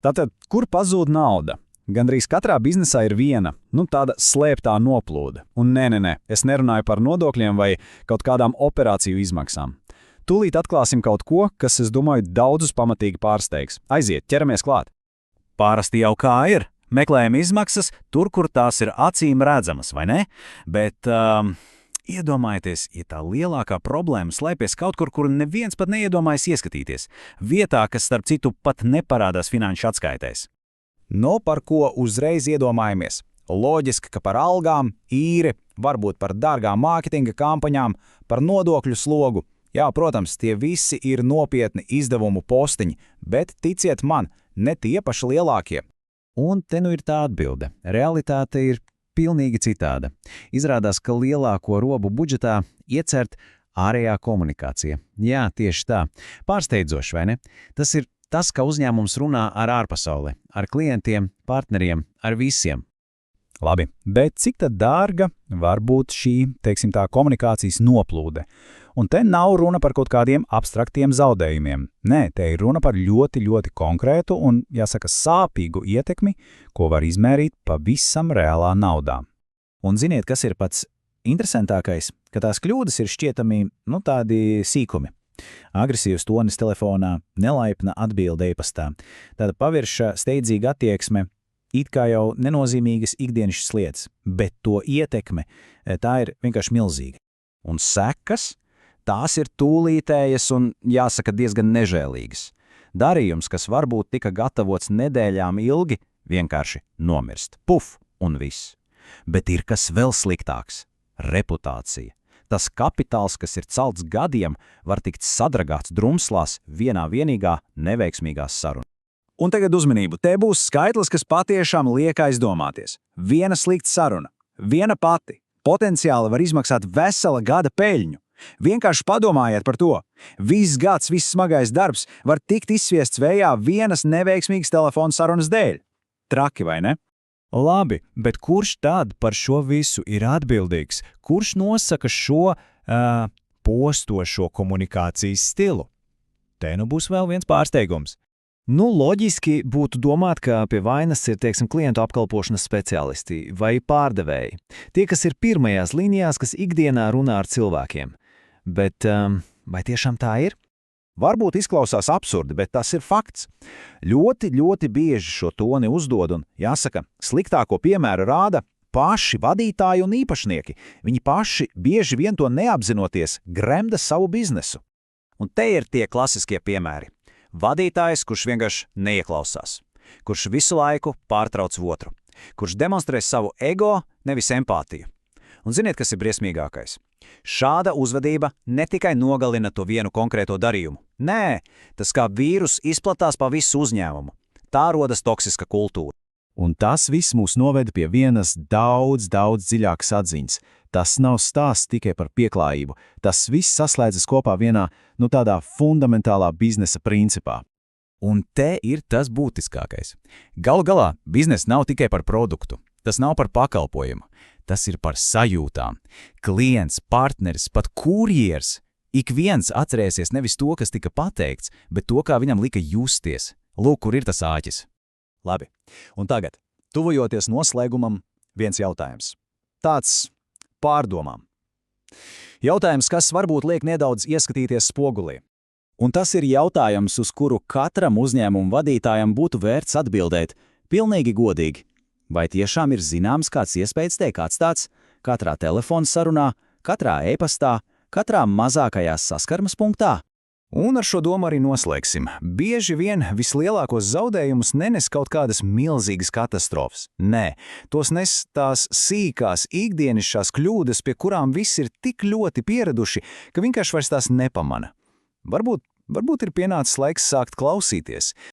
Tātad, kur pazūd nauda? Gandrīz katrā biznesā ir viena, tāda slēptā noplūde. Un nē, es nerunāju par nodokļiem vai kaut kādām operāciju izmaksām. Tūlīt atklāsim kaut ko, kas, es domāju, daudzus pamatīgi pārsteigs. Aiziet, ķeramies klāt. Parasti jau kā ir. Meklējam izmaksas tur, kur tās ir acīm redzamas, vai ne? Bet iedomājieties, ja tā lielākā problēma slēpjas kaut kur, kur neviens pat neiedomājas ieskatīties. Vietā, kas starp citu pat neparādās finanšu atskaitēs. Par ko uzreiz iedomājamies? Loģiski, ka par algām, īri, varbūt par dārgām mārketinga kampaņām, par nodokļu slogu. Jā, protams, tie visi ir nopietni izdevumu postiņi, bet ticiet man, ne tie paši lielākie. Un te ir tā atbilde. Realitāte ir pilnīgi citāda. Izrādās, ka lielāko robu budžetā iecert ārējā komunikācija. Jā, tieši tā. Pārsteidzoši, vai ne? Tas ir tas, ka uzņēmums runā ar ārpasauli, ar klientiem, partneriem, ar visiem. Labi, bet cik tad dārga var būt šī, teiksim tā, komunikācijas noplūde? Un te nav runa par kaut kādiem abstraktiem zaudējumiem. Nē, te ir runa par ļoti, ļoti konkrētu un, jāsaka, sāpīgu ietekmi, ko var izmērīt pavisam reālā naudā. Un ziniet, kas ir pats interesantākais? Ka tās kļūdas ir šķietami, tādi sīkumi. Agresīvs tonis telefonā, nelaipna atbilde e-pastā, tāda pavirša steidzīga attieksme, it kā jau nenozīmīgas ikdienišķas lietas, bet to ietekme, tā ir vienkārši milzīga. Un sekas, tās ir tūlītējas un, jāsaka, diezgan nežēlīgas. Darījums, kas varbūt tika gatavots nedēļām ilgi, vienkārši nomirst. Puf, un viss. Bet ir kas vēl sliktāks – reputācija. Tas kapitāls, kas ir celts gadiem, var tikt sadragāts drumslās vienā vienīgā neveiksmīgā saruna. Un tagad uzmanību, te būs skaitlis, kas patiešām liek aizdomāties. Viena slikta saruna, viena pati, potenciāli var izmaksāt vesela gada peļņu. Vienkārši padomājiet par to. Viss gads, viss smagais darbs var tikt izsviests vējā vienas neveiksmīgas telefona sarunas dēļ. Traki, vai ne? Labi, bet kurš tad par šo visu ir atbildīgs? Kurš nosaka šo postošo komunikācijas stilu? Te būs vēl viens pārsteigums. Loģiski būtu domāt, ka pie vainas ir, klientu apkalpošanas speciālisti vai pārdevēji. Tie, kas ir pirmajās līnijās, kas ikdienā runā ar cilvēkiem. Bet vai tiešām tā ir? Varbūt izklausās absurdi, bet tas ir fakts. Ļoti, ļoti bieži šo toni uzdod un, jāsaka, sliktāko piemēru rāda paši vadītāji un īpašnieki. Viņi paši, bieži vien to neapzinoties, gremda savu biznesu. Un te ir tie klasiskie piemēri. Vadītājs, kurš vienkārši neieklausās, kurš visu laiku pārtrauc otru, kurš demonstrē savu ego, nevis empātiju. Un ziniet, kas ir briesmīgākais? Šāda uzvedība ne tikai nogalina to vienu konkrēto darījumu. Nē, tas kā vīrus izplatās pa visu uzņēmumu. Tā rodas toksiska kultūra. Un tas viss mūs noved pie vienas daudz dziļākas atziņas. Tas nav stāsts tikai par pieklājību. Tas viss saslēdzas kopā vienā, tādā fundamentālā biznesa principā. Un te ir tas būtiskākais. Galu galā, bizness nav tikai par produktu. Tas nav par pakalpojumu. Tas ir par sajūtām. Klients, partneris, pat kurjers. Ik viens atcerēsies nevis to, kas tika pateikts, bet to, kā viņam lika justies. Lūk, kur ir tas āķis. Labi, un tagad, tuvojoties noslēgumam, viens jautājums. Tāds pārdomām. Jautājums, kas varbūt liek nedaudz ieskatīties spogulī. Un tas ir jautājums, uz kuru katram uzņēmumu vadītājam būtu vērts atbildēt pilnīgi godīgi. Vai tiešām ir zināms kāds iespējas tiek atstāts katrā telefona sarunā, katrā e-pastā, katrā mazākajā saskarmas punktā? Un ar šo domu arī noslēgsim. Bieži vien vislielākos zaudējumus nenes kaut kādas milzīgas katastrofas. Nē, tos nes tās sīkās, ikdienišķās kļūdas, pie kurām visi ir tik ļoti pieraduši, ka vienkārši vairs tās nepamana. Varbūt ir pienācis laiks sākt klausīties,